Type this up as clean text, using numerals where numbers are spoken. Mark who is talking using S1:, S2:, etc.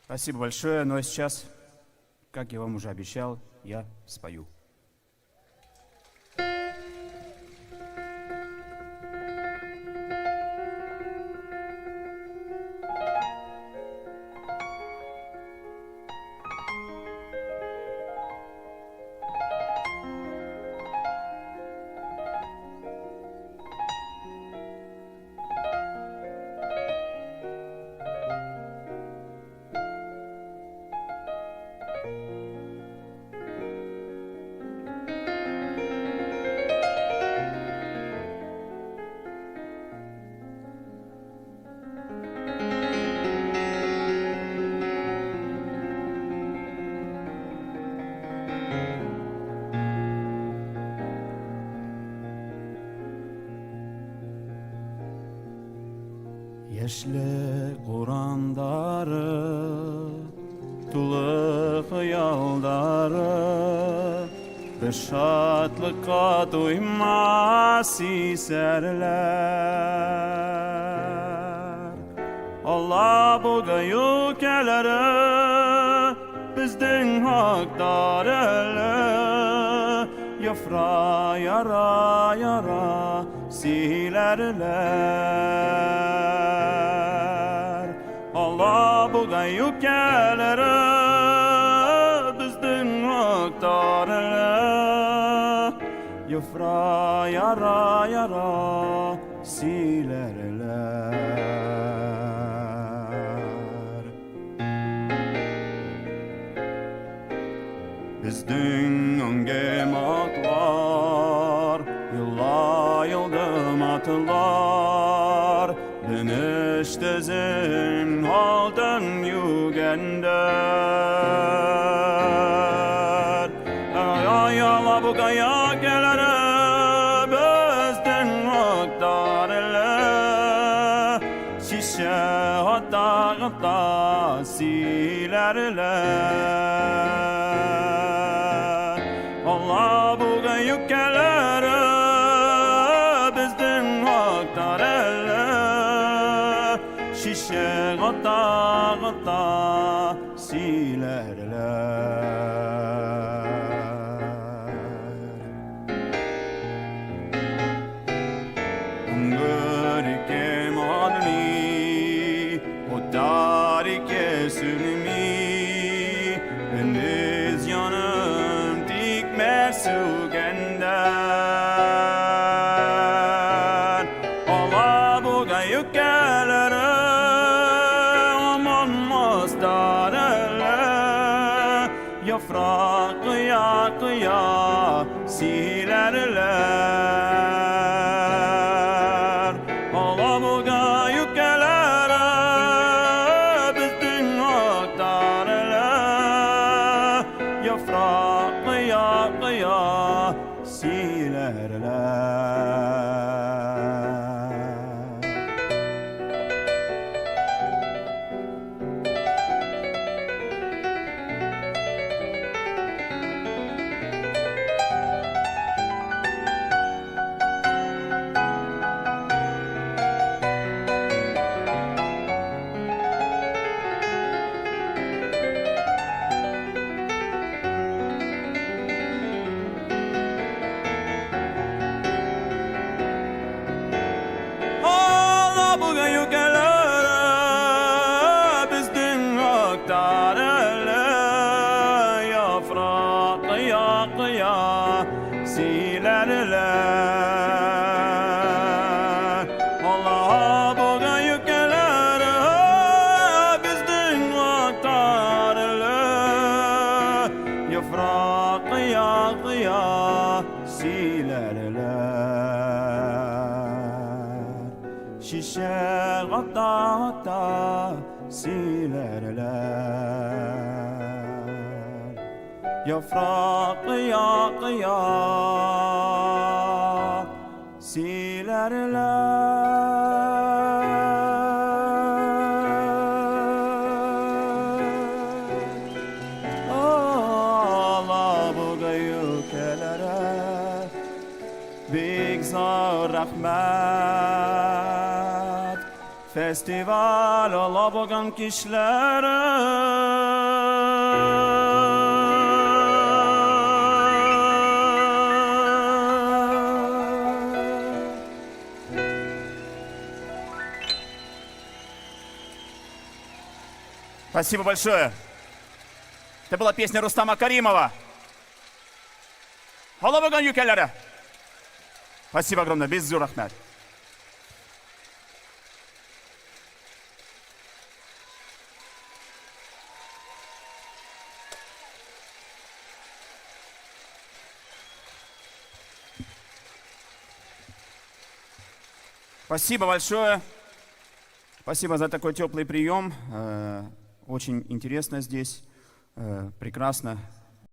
S1: Спасибо большое. Ну а сейчас, как я вам уже обещал, я спою. Yeşli Kur'anları, tulu hayalları, bir şadlıkka duymaz serler. Allah bu gayukeleri bizden hakdareli, yafra yara yara silerler. Allah bu gayukeleri bizden hakdareli, yafra yara yara silerler. Bizden önge matlar, yılla yıldım atlar, dönüştezin halden yügender. Ay Allah bu gaya gelere bizden hakdarele, şişe hatta hatta silerler. Allah bu gayukelere bizden hakdarele, şişe gata gata silerler. Ungörike madni, o tarike sünmi, önüz yanım dikmer sugender. Allah bu gayukelere aman mastarele, yafra kıya kıya silerler. Allah bu gayukelere bizden hakdarele, yafra kıya kıya silerler. Allah bu gayukelere bizden hakdarele, yafra kıya kıya silerler. Allah bu gayukelere bizden hakdarele, yafra kıya kıya silerler. Şişe gata gata silerler. Yafra kıya kıya silerler. Allah bu gayukelere big zor rahmet festival olabogan kişilere. Спасибо большое. Это была песня Рустама Каримова. Olabogan yükelere. Спасибо огромное. Без зурахмет. Спасибо большое. Спасибо за такой теплый прием. Очень интересно здесь. Прекрасно.